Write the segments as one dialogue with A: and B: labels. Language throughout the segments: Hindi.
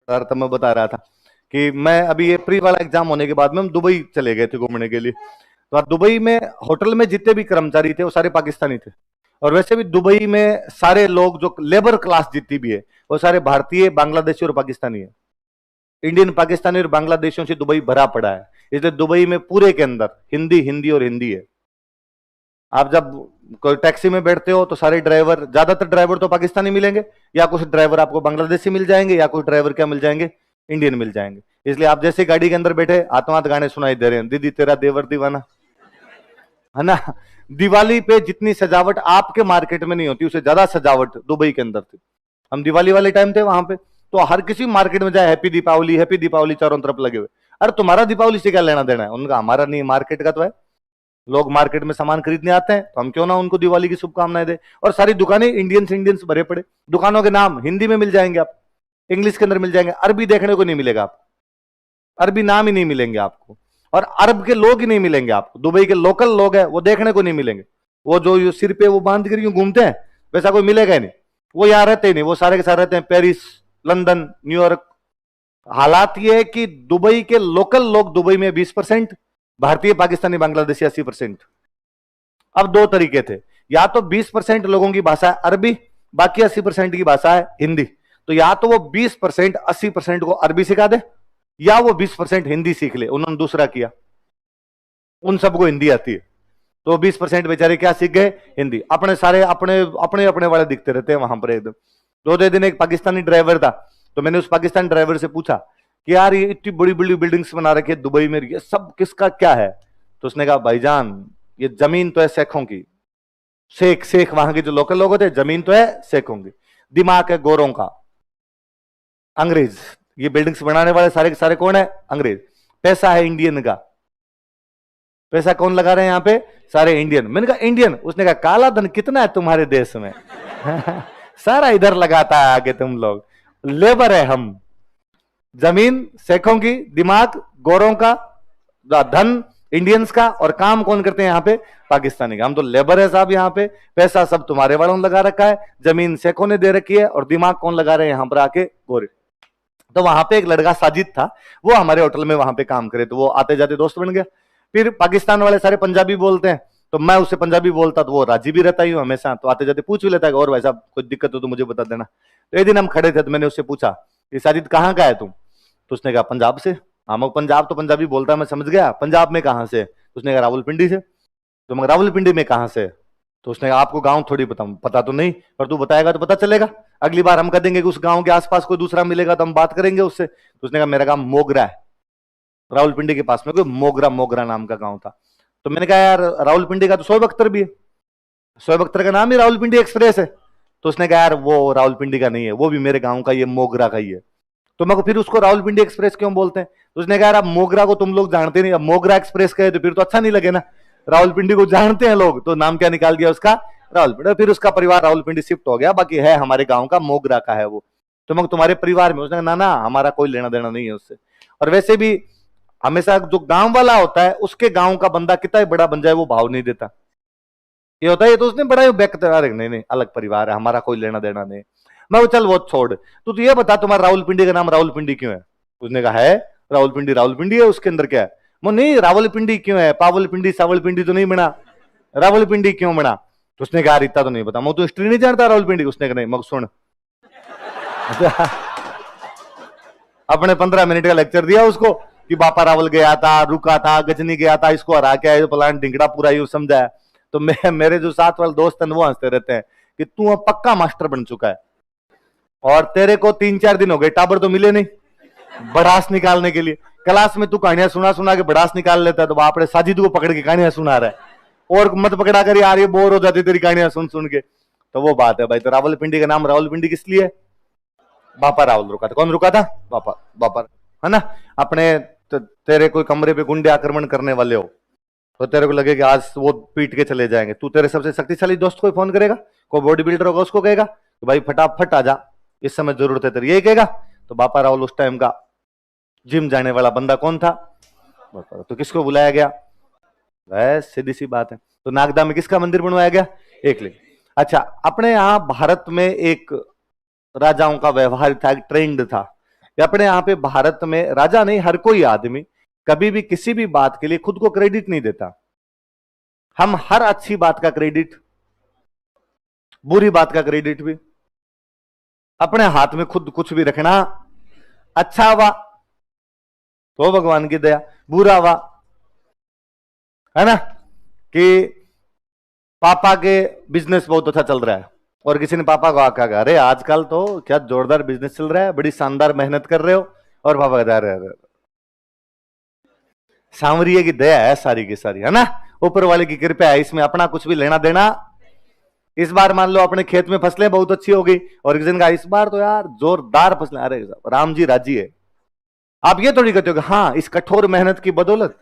A: तब मैं बता रहा था कि मैं अभी ये प्री वाला एग्जाम होने के बाद में हम दुबई चले गए थे घूमने के लिए। तो दुबई में होटल में जितने भी कर्मचारी थे वो सारे पाकिस्तानी थे। और वैसे भी दुबई में सारे लोग जो लेबर क्लास जितनी भी है वो सारे भारतीय, बांग्लादेशी और पाकिस्तानी है। इंडियन, पाकिस्तानी और बांग्लादेशियों से दुबई भरा पड़ा है। इसलिए दुबई में पूरे के अंदर हिंदी हिंदी और हिंदी है। आप जब कोई टैक्सी में बैठते हो तो सारे ड्राइवर, ज्यादातर ड्राइवर तो पाकिस्तानी मिलेंगे, या कुछ ड्राइवर आपको बांग्लादेशी मिल जाएंगे, या कुछ ड्राइवर क्या मिल जाएंगे, इंडियन मिल जाएंगे। इसलिए आप जैसे गाड़ी के अंदर बैठे आत्मात गाने सुनाई दे रहे हैं, दीदी तेरा देवर दीवाना, है ना। दिवाली पे जितनी सजावट आपके मार्केट में नहीं होती उससे ज्यादा सजावट दुबई के अंदर थी। हम दिवाली वाले टाइम थे वहां पे, तो हर किसी मार्केट में जाए हैप्पी दीपावली चारों तरफ लगे हुए। अरे तुम्हारा दीपावली से क्या लेना देना है? उनका हमारा नहीं, मार्केट का तो है। लोग मार्केट में सामान खरीदने आते हैं तो हम क्यों ना उनको दिवाली की शुभकामनाएं दे। और सारी दुकानें इंडियंस इंडियंस भरे पड़े। दुकानों के नाम हिंदी में मिल जाएंगे, आप इंग्लिश के अंदर मिल जाएंगे, अरबी देखने को नहीं मिलेगा आपको, अरबी नाम ही नहीं मिलेंगे आपको। और अरब के लोग ही नहीं मिलेंगे आपको, दुबई के लोकल लोग हैं वो देखने को नहीं मिलेंगे। वो जो सिर पे वो बांध कर यूं घूमते हैं वैसा कोई मिलेगा ही नहीं। वो यहाँ रहते ही नहीं, वो सारे के सारे रहते हैं पेरिस, लंदन, न्यूयॉर्क। हालात ये है कि दुबई के लोकल लोग दुबई में 20%, भारतीय, पाकिस्तानी, बांग्लादेशी 80%। अब दो तरीके थे, या तो 20% लोगों की भाषा है अरबी, बाकी 80% की भाषा है हिंदी। तो या तो वो 20% 80% को अरबी सिखा दे, या वो 20% हिंदी सीख ले। उन्होंने दूसरा किया, उन सबको हिंदी आती है, तो 20% बेचारे क्या सीख गए? हिंदी। अपने सारे अपने अपने अपने वाले दिखते रहते हैं वहां पर एकदम। दो दिन एक पाकिस्तानी ड्राइवर था, तो मैंने उस पाकिस्तानी ड्राइवर से पूछा कि यार ये इतनी बड़ी बड़ी बिल्डिंग्स बना रखी है दुबई में, ये सब किसका क्या है? तो उसने कहा भाईजान ये जमीन तो है शेखों की, शेख शेख वहां के जो लोकल लोग होते हैं, जमीन तो है शेखों की, दिमाग है गोरों का, अंग्रेज। ये बिल्डिंग्स बनाने वाले सारे के सारे कौन है? अंग्रेज। पैसा है इंडियन का, पैसा कौन लगा रहे हैं यहाँ पे? सारे इंडियन। मैंने कहा इंडियन? उसने कहा काला धन कितना है तुम्हारे देश में? सारा इधर लगाता है आगे, तुम लोग लेबर है, हम जमीन शेखों की, दिमाग गोरों का, धन इंडियंस का, और काम कौन करते हैं यहाँ पे? पाकिस्तानी का। हम तो लेबर है साहब यहाँ पे, पैसा सब तुम्हारे वालों ने लगा रखा है, जमीन शेखों ने दे रखी है, और दिमाग कौन लगा रहे हैं यहाँ पर आके? गोरे। तो वहां पे एक लड़का साजिद था, वो हमारे होटल में वहां पे काम करे, तो वो आते जाते दोस्त बन गया। फिर पाकिस्तान वाले सारे पंजाबी बोलते हैं, तो मैं उससे पंजाबी बोलता तो वो राजी भी रहता ही हूँ हमेशा, तो आते जाते पूछ भी लेता है और भाई साहब कोई दिक्कत हो तो मुझे बता देना। तो एक दिन हम खड़े थे तो मैंने उससे पूछा कि साजिद कहाँ का है तुम? तो उसने कहा पंजाब से। हाँ, पंजाब तो पंजाबी बोलता है, मैं समझ गया, पंजाब में कहाँ से? तो उसने कहा रावलपिंडी से। तो मैं रावलपिंडी में कहाँ से? तो उसने कहा आपको गांव थोड़ी पता तो नहीं, पर तू बताएगा तो पता चलेगा। अगली बार हम कह देंगे कि उस गांव के आसपास कोई दूसरा मिलेगा तो हम बात करेंगे उससे। तो उसने कहा मेरा गांव मोगरा है, रावलपिंडी के पास में कोई मोगरा नाम का गांव था। तो मैंने कहा यार रावलपिंडी का तो शोएब अख्तर भी है, शोएब अख्तर का नाम ही रावलपिंडी एक्सप्रेस है। तो उसने कहा यार वो रावलपिंडी का नहीं है, वो भी मेरे गांव का, ये मोगरा का ही है। तो मैं फिर उसको रावलपिंडी एक्सप्रेस क्यों बोलते हैं? तो उसने कहा यार अब मोगरा को तुम लोग जानते नहीं, अब मोगरा एक्सप्रेस कहे तो फिर तो अच्छा नहीं लगे ना, रावलपिंडी को जानते हैं लोग, तो नाम क्या निकाल दिया उसका? रावलपिंडी। फिर उसका परिवार रावलपिंडी शिफ्ट हो गया, बाकी है हमारे गांव का, मोगरा का है वो। तो मैं तुम्हारे परिवार में? उसने कहा ना ना हमारा कोई लेना देना नहीं है उससे। और वैसे भी हमेशा जो गांव वाला होता है उसके गांव का बंदा कितना बड़ा बन जाए वो भाव नहीं देता। ये होता है ये तो उसने बड़ा व्यक्त, अरे नहीं नहीं अलग परिवार है, हमारा कोई लेना देना नहीं। मैं वो चल वो छोड़, तो ये बता तुम्हारा रावलपिंडी का नाम रावलपिंडी क्यों है? उसने कहा है रावलपिंडी, रावलपिंडी है, उसके अंदर क्या है? मैं नहीं रावलपिंडी क्यों है, पावलपिंडी सावलपिंडी तो नहीं बना, रावलपिंडी क्यों बना? तो उसने कहा इतना तो नहीं पता, मैं तो हिस्ट्री नहीं जानता रावलपिंडी। उसने कहा नहीं, मैं सुन। अपने 15 मिनट का लेक्चर दिया उसको कि बापा रावल गया था, रुका था, गजनी गया था, इसको हरा के आया, प्लान ढिंगड़ा पूरा यूं समझाया। तो मेरे जो साथ वाले दोस्त हैं वो हंसते रहते हैं कि तू अब पक्का मास्टर बन चुका है, और तेरे को 3-4 दिन हो गए टाबर तो मिले नहीं बड़ास निकालने के लिए। क्लास में तू कहानियां सुना सुना के बड़ास निकाल लेता है, तो बाप रे साजिद को पकड़ के कहानियां सुना रहा है, और मत पकड़ा कर यार, ये बोर हो जाती तेरी कहानियां सुन सुन के। तो वो बात है भाई। तो रावलपिंडी का नाम रावलपिंडी किस लिए? बापा रावल रुका था। कौन रुका था? बापा। बापा है ना। अपने तेरे कोई कमरे पे गुंडे आक्रमण करने वाले हो तो तेरे को लगे कि आज वो पीट के चले जाएंगे, तू तेरे सबसे शक्तिशाली दोस्त को फोन करेगा, कोई बॉडी बिल्डर होगा उसको कहेगा तो भाई फटाफट आ जा, इस समय जरूरत है तेरी, यही कहेगा। तो बापा रावल उस टाइम का जिम जाने वाला बंदा कौन था? बापा। तो किसको बुलाया गया? बस सीधी सी बात है। तो नागदा में किसका मंदिर बनवाया गया? एकलिंग। अच्छा, अपने यहां भारत में एक राजाओं का व्यवहार था, एक ट्रेंड था कि अपने यहाँ पे भारत में राजा नहीं, हर कोई आदमी कभी भी किसी भी बात के लिए खुद को क्रेडिट नहीं देता। हम हर अच्छी बात का क्रेडिट, बुरी बात का क्रेडिट भी अपने हाथ में खुद कुछ भी रखना। अच्छा हुआ तो भगवान की दया, बुरा हुआ है ना कि पापा के बिजनेस बहुत अच्छा चल रहा है और किसी ने पापा को आका कहा, अरे आजकल तो क्या जोरदार बिजनेस चल रहा है, बड़ी शानदार मेहनत कर रहे हो, और पापा कह रहे सांवरिये की दया है सारी की सारी, है ना, ऊपर वाले की कृपा है, इसमें अपना कुछ भी लेना देना। इस बार मान लो अपने खेत में फसलें बहुत अच्छी होगी और किसी ने कहा इस बार तो यार जोरदार फसलें, अरे राम जी राजी है। आप ये थोड़ी कहते हो कि हाँ इस कठोर मेहनत की बदौलत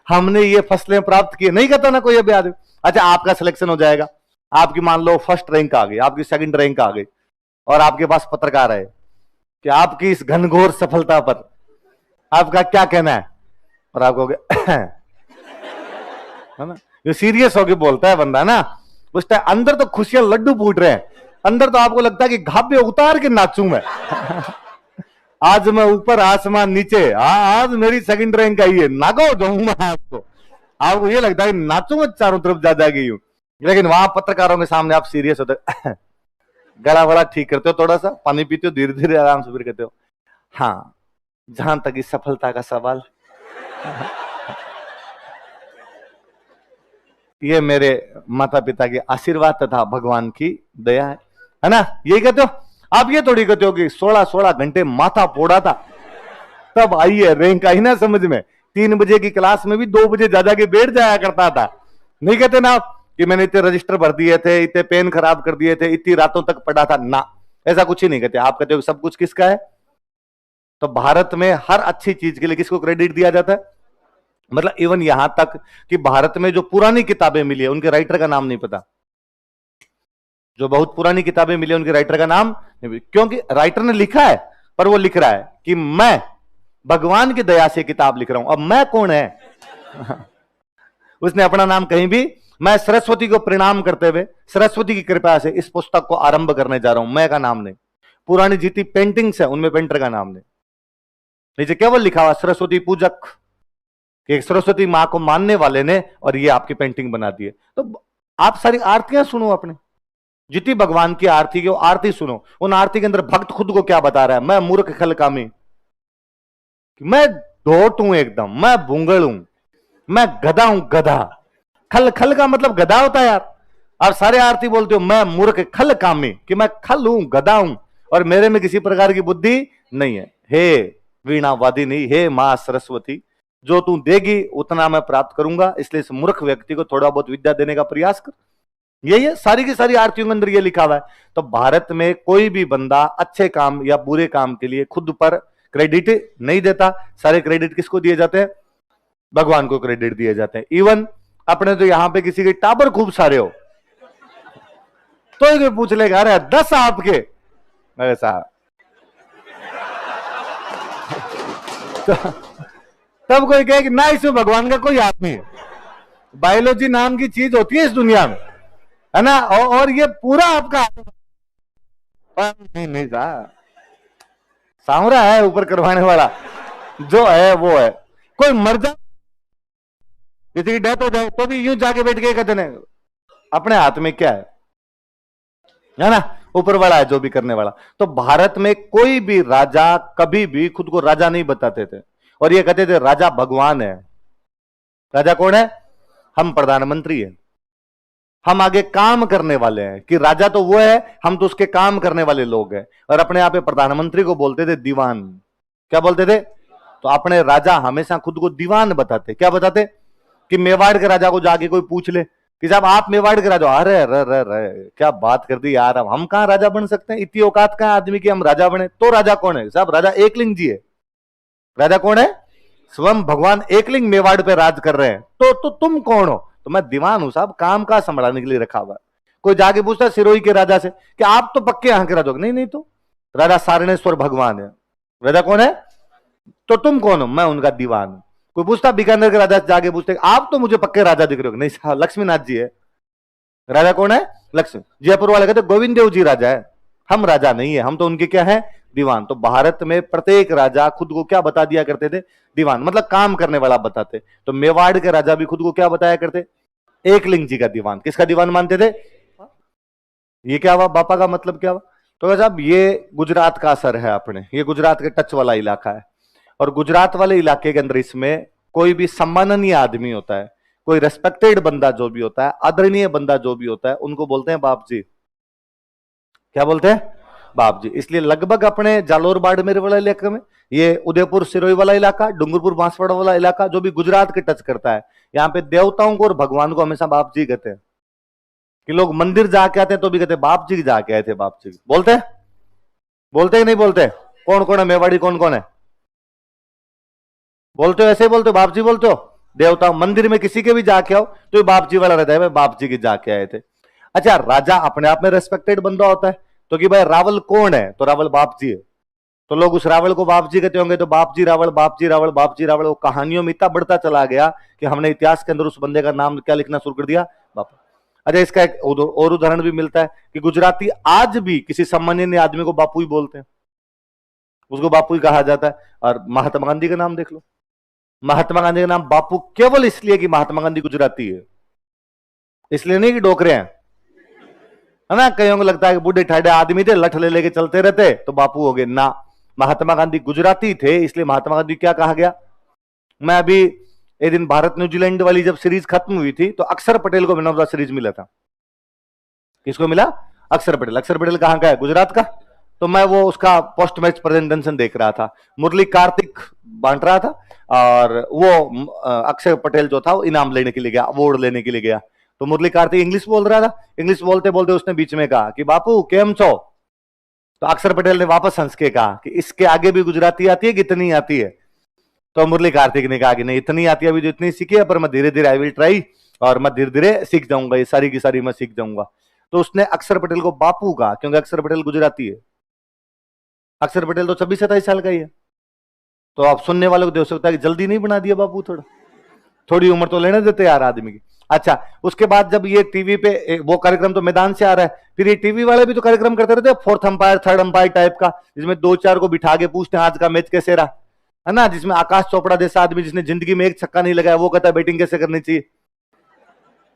A: हमने ये फसलें प्राप्त की, नहीं कहता ना कोई अभी आदमी। अच्छा आपका सिलेक्शन हो जाएगा, आपकी मान लो फर्स्ट रैंक आ गई, आपकी सेकंड रैंक आ गई, और आपके पास पत्रकार है कि आपकी इस घनघोर सफलता पर आपका क्या कहना है, और आप कहोगे है ना, ये सीरियस होके बोलता है बंदा ना, उसका अंदर तो खुशियां लड्डू फूट रहे हैं, अंदर तो आपको लगता है कि घाबे उतार के नाचूं मैं आज मैं ऊपर आसमान नीचे, आज मेरी सेकंड रैंक आई है, नागो जाऊं मैं आपको ये लगता है नाचूंगा चारों तरफ जा जाएगी यूं, लेकिन वहां पत्रकारों के सामने आप सीरियस होते गला वड़ा ठीक करते हो, थोड़ा सा पानी पीते हो, धीरे धीरे आराम से फिर कहते हो हाँ जहां तक इस सफलता का सवाल ये मेरे माता पिता के आशीर्वाद तथा भगवान की दया है ना, यही कहते हो आप। ये थोड़ी कहते हो कि 16-16 घंटे माथा फोड़ा था तब आई है रैंक, आई ना समझ में, 3 बजे की क्लास में भी 2 बजे जा के बैठ जाया करता था, नहीं कहते ना आप कि मैंने इतने रजिस्टर भर दिए थे, इतने पेन खराब कर दिए थे, इतनी रातों तक पढ़ा था ना, ऐसा कुछ ही नहीं कहते। आप कहते हो सब कुछ किसका है। तो भारत में हर अच्छी चीज के लिए किसको क्रेडिट दिया जाता है, मतलब इवन यहां तक कि भारत में जो पुरानी किताबें मिली है उनके राइटर का नाम नहीं पता, जो बहुत पुरानी किताबें मिली उनके राइटर का नाम नहीं, क्योंकि राइटर ने लिखा है पर वो लिख रहा है कि मैं भगवान की दया से किताब लिख रहा हूं। अब मैं कौन है उसने अपना नाम कहीं भी, मैं सरस्वती को प्रणाम करते हुए सरस्वती की कृपा से इस पुस्तक को आरंभ करने जा रहा हूं, मैं का नाम नहीं। पुरानी जितनी पेंटिंग्स है उनमें पेंटर का नाम नहीं, नीचे केवल लिखा हुआ सरस्वती पूजक, कि एक सरस्वती मां को मानने वाले ने और ये आपकी पेंटिंग बना दी है। तो आप सारी आरतियां सुनो अपने, जितनी भगवान की आरती की वो आरती सुनो, उन आरती के अंदर भक्त खुद को क्या बता रहा है, मैं मूर्ख खलकामी, मैं ढोट हूं एकदम, मैं भूंगल हूं, मैं गधा हूं गधा। खल खल का मतलब गधा होता है यार। आप सारे आरती बोलते हो मैं मूर्ख खल कामी, कि मैं खल हूं गधा हूं और मेरे में किसी प्रकार की बुद्धि नहीं है। हे वीणा वादिनी, हे मां सरस्वती, जो तू देगी उतना मैं प्राप्त करूंगा, इसलिए इस मूर्ख व्यक्ति को थोड़ा बहुत विद्या देने का प्रयास कर। यही है सारी की सारी आरतियों के अंदर ये लिखा हुआ है। तो भारत में कोई भी बंदा अच्छे काम या बुरे काम के लिए खुद पर क्रेडिट नहीं देता, सारे क्रेडिट किसको दिए जाते हैं, भगवान को क्रेडिट दिए जाते हैं। इवन अपने तो यहां पे किसी के टाबर खूब सारे हो तो ये पूछ लेगा अरे 10 आपके, ऐसा तब कोई कहे कि ना इसमें भगवान का कोई हाथ नहीं है। बायोलॉजी नाम की चीज होती है इस दुनिया में, है ना, और ये पूरा आपका नहीं नहीं सांवरा है ऊपर करवाने वाला, जो है वो है। कोई मर जाए किसी की डेथ हो जाए तो भी यूं जाके बैठ के कहते नहीं अपने हाथ में क्या है ना, ऊपर वाला है जो भी करने वाला। तो भारत में कोई भी राजा कभी भी खुद को राजा नहीं बताते थे और ये कहते थे राजा भगवान है। राजा कौन है, हम प्रधानमंत्री हैं, हम आगे काम करने वाले हैं, कि राजा तो वो है, हम तो उसके काम करने वाले लोग हैं। और अपने आप प्रधानमंत्री को बोलते थे दीवान। क्या बोलते थे, तो अपने राजा हमेशा खुद को दीवान बताते। क्या बताते, कि मेवाड़ के राजा को जाके कोई पूछ ले कि साहब आप मेवाड़ के राजा, अरे अरे क्या बात कर दी यार, हम कहां राजा बन सकते हैं, इतनी औकात कहां आदमी की हम राजा बने। तो राजा कौन है साहब, राजा एकलिंग जी है। राजा कौन है, स्वयं भगवान एकलिंग मेवाड़ पे राज कर रहे हैं। तो तुम कौन हो, तो मैं दीवान हूं साहब, काम का संभालने के लिए रखा हुआ। कोई जाके पूछता है सिरोही के राजा से कि आप तो पक्के यहां के राजा, नहीं नहीं तो राजा सारणेश्वर भगवान है। राजा कौन है, तो तुम कौन हो, मैं उनका दीवान हूं। कोई पूछता बीकानेर के राजा से जाके पूछते आप तो मुझे पक्के राजा दिख रहे हो, नहीं साहब लक्ष्मीनाथ जी है। राजा कौन है, लक्ष्मी। जयपुर वाले कहते गोविंद देव जी राजा है, हम राजा नहीं है, हम तो उनके क्या है, दीवान। तो भारत में प्रत्येक राजा खुद को क्या बता दिया करते थे? दीवान, मतलब काम करने वाला बताते। तो मेवाड़ के राजा भी खुद को क्या बताया करते? एकलिंग जी का दीवान। किसका दीवान मानते थे? ये क्या हुआ? बापा का मतलब क्या हुआ? तो साहब ये गुजरात का असर है अपने, ये गुजरात के टच वाला इलाका है। और गुजरात वाले इलाके के अंदर इसमें कोई भी सम्माननीय आदमी होता है, कोई रेस्पेक्टेड बंदा जो भी होता है, आदरणीय बंदा जो भी होता है, उनको बोलते हैं बाप जी। क्या बोलते हैं? बाप जी। इसलिए लगभग अपने जालोर बाड़मेर वाला इलाके में, ये उदयपुर सिरोही वाला इलाका, डूंगरपुर बांसवाड़ा वाला इलाका जो भी गुजरात के टच करता है, यहाँ पे देवताओं को और भगवान को हमेशा बाप जी कहते हैं। कि लोग मंदिर जाके आते हैं तो भी कहते हैं बाप जी जाके आए थे, बाप जी। बोलते हैं? बोलते ही नहीं बोलते? कौन कौन है मेवाड़ी, कौन कौन है? बोलते हो? ऐसे ही बोलते हो? बाप जी बोलते हो? देवता मंदिर में किसी के भी जाके आओ तो ये बाप जी वाला रहता है, भाई बाप जी की जाके आए थे। अच्छा, राजा अपने आप में रेस्पेक्टेड बंदा होता है, तो कि भाई रावल कौन है? तो रावल बाप जी है। तो लोग उस रावल को बाप जी कहते होंगे, तो बाप जी रावल, बाप जी रावल, बाप जी रावल। वो कहानियों में इतना बढ़ता चला गया कि हमने इतिहास के अंदर उस बंदे का नाम क्या लिखना शुरू कर दिया? बापा। अच्छा, इसका एक और उदाहरण भी मिलता है कि गुजराती आज भी किसी सम्मानीय आदमी को बापू ही बोलते हैं, उसको बापू ही कहा जाता है। और महात्मा गांधी का नाम देख लो, महात्मा गांधी का नाम बापू केवल इसलिए कि महात्मा गांधी गुजराती है, इसलिए नहीं कि डोकरे हैं, है ना। कईयों को लगता है कि बूढ़े ठाडे आदमी थे, लठ ले लेके चलते रहते तो बापू हो गए ना। महात्मा गांधी गुजराती थे, इसलिए महात्मा गांधी क्या कहा गया। मैं अभी एक दिन भारत न्यूजीलैंड वाली जब सीरीज खत्म हुई थी तो अक्षर पटेल को मैन ऑफ द सीरीज मिला था। किसको मिला? अक्षर पटेल। अक्षर पटेल कहां का है? गुजरात का। तो मैं वो उसका पोस्ट मैच प्रेजेंटेशन देख रहा था, मुरली कार्तिक बांट रहा था, और वो अक्षर पटेल जो था वो इनाम लेने के लिए गया, अवार्ड लेने के लिए गया। तो मुरली कार्तिक इंग्लिश बोल रहा था, इंग्लिश बोलते बोलते उसने बीच में कहा कि बापू केम छो। तो अक्षर पटेल ने वापस हंस के कहा कि इसके आगे भी गुजराती आती है, कितनी आती है? तो मुरली कार्तिक ने कहा कि नहीं, इतनी आती है, अभी जो इतनी सीखी है, पर मैं धीरे धीरे आई विल ट्राई, और मैं धीरे धीरे सीख जाऊंगा, ये सारी की सारी मैं सीख जाऊंगा। तो उसने अक्षर पटेल को बापू कहा, क्योंकि अक्षर पटेल गुजराती है। अक्षर पटेल तो 26-27 साल का ही है। तो आप सुनने वालों को देख सकता है कि जल्दी नहीं बना दिया बापू, थोड़ी उम्र तो लेने देते यार आदमी की। अच्छा, उसके बाद जब ये टीवी पे वो कार्यक्रम तो मैदान से आ रहा है, फिर ये टीवी वाले भी तो कार्यक्रम करते रहते हैं, fourth umpire, third umpire type का, जिसमें 2-4 को बिठा के पूछते हैं आज का मैच कैसे रहा, है ना। जिसमें आकाश चोपड़ा जैसा आदमी जिसने जिंदगी में एक छक्का नहीं लगाया, वो कहता है बैटिंग कैसे करनी चाहिए,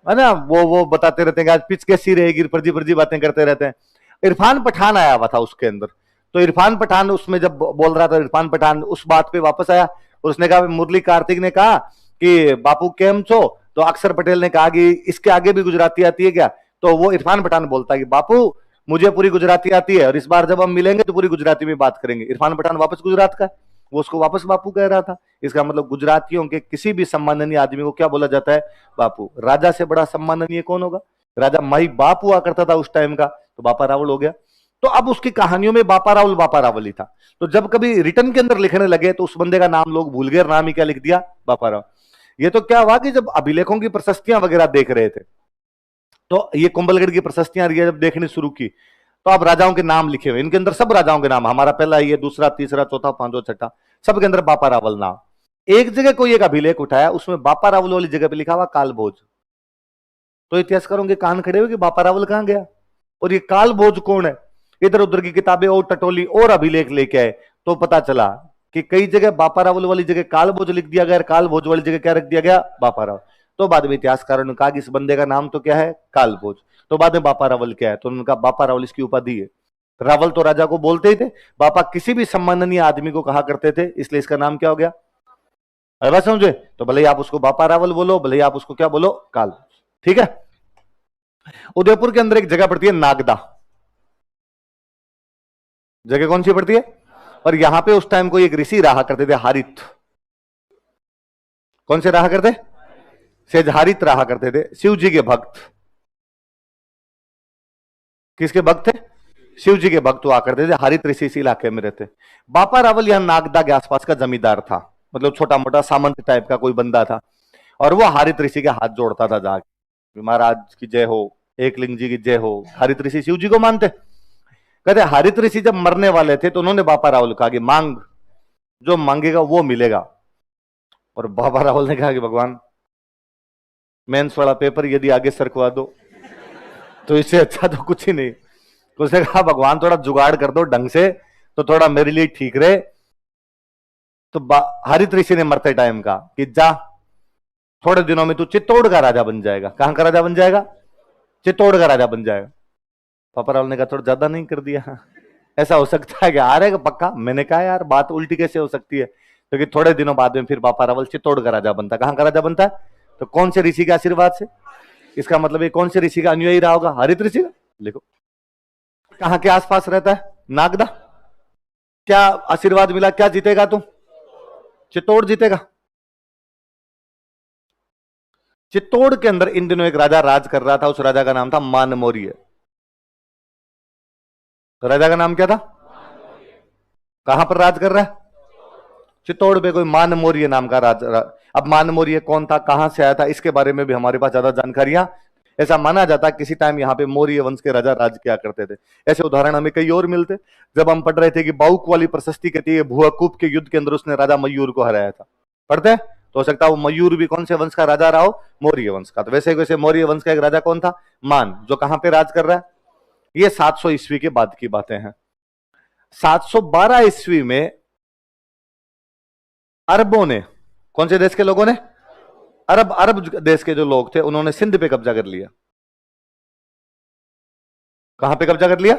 A: है ना। वो बताते रहते हैं कि आज पिच कैसी रहेगी, फर्जी फर्जी बातें करते रहते हैं। इरफान पठान आया हुआ था उसके अंदर, तो इरफान पठान उसमें जब बोल रहा था, इरफान पठान उस बात पे वापस आया और उसने कहा, मुरली कार्तिक ने कहा कि बापू केम छो, तो अक्षर पटेल ने कहा कि इसके आगे भी गुजराती आती है क्या? तो वो इरफान पठान बोलता है कि बापू मुझे पूरी गुजराती आती है, और इस बार जब हम मिलेंगे तो पूरी गुजराती में बात करेंगे। इरफान पठान वापस गुजरात का, वो उसको वापस बापू कह रहा था। इसका मतलब गुजरातियों के किसी भी सम्माननीय आदमी को क्या बोला जाता है? बापू। राजा से बड़ा सम्माननीय कौन होगा? राजा माई बाप हुआ करता था उस टाइम का, तो बापा रावल हो गया। तो अब उसकी कहानियों में बापा रावल ही था। तो जब कभी रिटर्न के अंदर लिखने लगे तो उस बंदे का नाम लोग भूल गए, नाम ही क्या लिख दिया? बापा राव। ये तो क्या हुआ कि जब अभिलेखों की प्रशस्तियां वगैरह देख रहे थे, तो ये कुंभलगढ़ की प्रशस्तियां जब देखनी शुरू की, तो अब राजाओं के नाम लिखे हुए, इनके अंदर सब राजाओं के नाम, हमारा पहला, ये दूसरा, तीसरा, चौथा, पांचवा, छठा, सबके अंदर बापा रावल नाम। एक जगह कोई एक अभिलेख उठाया, उसमें बापा रावल वाली जगह पे लिखा हुआ कालभोज। तो इतिहासकारों के कान खड़े हुए कि बापा रावल कहां गया, और ये कालभोज कौन है। इधर उधर की किताबें और टटोली और अभिलेख लेके आए, तो पता चला कि कई जगह बापा रावल वाली जगह कालभोज लिख दिया गया, कालभोज वाली जगह क्या रख दिया गया? बापा रावल। तो बाद में इतिहासकारों ने कहा कि इस बंदे का नाम तो क्या है? कालभोज। तो बाद में बापा रावल क्या है, तो उन्होंने कहा बापा रावल इसकी उपाधि है। रावल तो राजा को बोलते ही थे, बापा किसी भी सम्माननीय आदमी को कहा करते थे, इसलिए इसका नाम क्या हो गया? अरे समझे? तो भले ही आप उसको बापा रावल बोलो, भले ही आप उसको क्या बोलो? काल। ठीक है। उदयपुर के अंदर एक जगह पड़ती है नागदा। जगह कौन सी पड़ती है? और यहां पे उस टाइम कोई एक ऋषि रहा करते थे, हारित। कौन से रहा करते? सेज हारित रहा करते थे, शिव जी के भक्त। किसके भक्त थे? शिव जी के भक्त हुआ करते थे। हारित ऋषि इस इलाके में रहते। बापा रावल यहां नागदा के आसपास का जमींदार था, मतलब छोटा मोटा सामंत टाइप का कोई बंदा था, और वो हारित ऋषि के हाथ जोड़ता था जाके, महाराज की जय हो, एकलिंग जी की जय हो। हारित ऋषि शिव जी को मानते। कहते हारित ऋषि जब मरने वाले थे तो उन्होंने बापा रावल कहा कि मांग, जो मांगेगा वो मिलेगा। और बाबा रावल ने कहा कि भगवान मेंस वाला पेपर यदि आगे सरकवा दो तो इससे अच्छा तो कुछ ही नहीं। तो उसने कहा भगवान थोड़ा जुगाड़ कर दो ढंग से, तो थोड़ा मेरे लिए ठीक रहे। तो हरित ऋषि ने मरते टाइम का कि जा, थोड़े दिनों में तू चित्तौड़ का राजा बन जाएगा। कहां का राजा बन जाएगा? चित्तौड़ का राजा बन जाएगा। पापा रावल ने कहा थोड़ा ज्यादा नहीं कर दिया? ऐसा हो सकता है कि आ रहेगा पक्का? मैंने कहा यार बात उल्टी कैसे हो सकती है, क्योंकि थोड़े दिनों बाद में फिर पापा रावल चित्तौड़ का राजा बनता है। कहां का राजा बनता है? तो कौन से ऋषि के आशीर्वाद से? इसका मतलब ये कौन से ऋषि का अनुयायी रहा होगा? हरित ऋषि का। लिखो, कहां के आसपास रहता है? नागदा। क्या आशीर्वाद मिला? क्या जीतेगा तू? चित्तौड़ जीतेगा। चित्तौड़ के अंदर इन दिनों एक राजा राज कर रहा था, उस राजा का नाम था मान मौर्य। तो राजा का नाम क्या था? कहां पर राज कर रहा है? चित्तौड़ पे कोई मान मौर्य नाम का राजा। अब मान मौर्य कौन था, कहां से आया था, इसके बारे में भी हमारे पास ज्यादा जानकारियां। ऐसा माना जाता है किसी टाइम यहाँ पे मौर्य वंश के राजा राज किया करते थे। ऐसे उदाहरण हमें कई और मिलते। जब हम पढ़ रहे थे कि बाउक वाली प्रशस्ति कहती है भुआकूप के युद्ध के अंदर उसने राजा मयूर को हराया था, पढ़ते हैं? तो हो सकता है वो मयूर भी कौन से वंश का राजा रहा हो? मौर्य वंश का। तो वैसे वैसे मौर्य वंश का एक राजा कौन था? मान, जो कहां पे राज कर रहा है? ये 700 ईस्वी के बाद की बातें हैं। 712 ईस्वी में अरबों ने, कौन से देश के लोगों ने? अरब, अरब देश के जो लोग थे उन्होंने सिंध पे कब्जा कर लिया। कहां पे कब्जा कर लिया?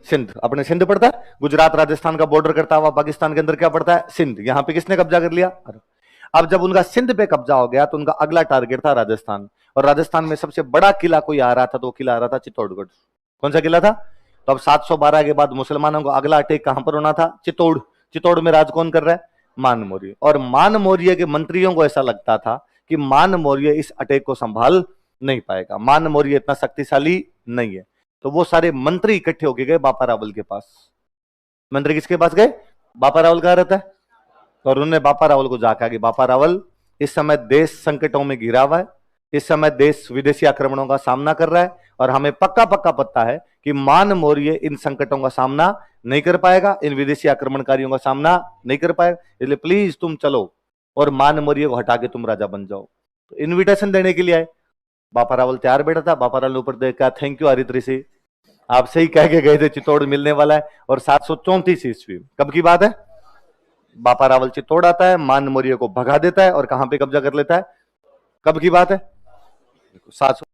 A: सिंध। अपने सिंध पड़ता है, गुजरात राजस्थान का बॉर्डर करता हुआ पाकिस्तान के अंदर क्या पड़ता है? सिंध। यहां पे किसने कब्जा कर लिया? अरब। अब जब उनका सिंध पे कब्जा हो गया तो उनका अगला टारगेट था राजस्थान, और राजस्थान में सबसे बड़ा किला कोई आ रहा था तो वो किला आ रहा था चित्तौड़गढ़। कौन सा किला था? तो अब 712 के बाद मुसलमानों को अगला अटैक कहां पर होना था? चित्तौड़। चित्तौड़ में राज कौन कर रहा है? मान मौर्य। और मान मौर्य के मंत्रियों को ऐसा लगता था कि मान मौर्य इस अटैक को संभाल नहीं पाएगा, मान मौर्य इतना शक्तिशाली नहीं है। तो वो सारे मंत्री इकट्ठे होके गए बापा रावल के पास। मंत्री किसके पास गए? बापा रावल कहां रहता है? और उन्होंने बापा रावल को जाकर कि बापा रावल, इस समय देश संकटों में घिरा हुआ है, इस समय देश विदेशी आक्रमणों का सामना कर रहा है, और हमें पक्का पक्का पता है कि मान मौर्य इन संकटों का सामना नहीं कर पाएगा, इन विदेशी आक्रमणकारियों का सामना नहीं कर पाएगा, इसलिए प्लीज तुम चलो और मान मौर्य को हटा के तुम राजा बन जाओ। तो इन्विटेशन देने के लिए आए। बापा रावल तैयार बैठा था। बापा रावल ने ऊपर देखा, थैंक यू हरित ऋषि, आप सही कह के गए थे चित्तौड़ मिलने वाला है। और 734 ईस्वी, कब की बात है? बापा रावल चित्तौड़ आता है, मान मौर्य को भगा देता है और कहां पे कब्जा कर लेता है? कब की बात है? 700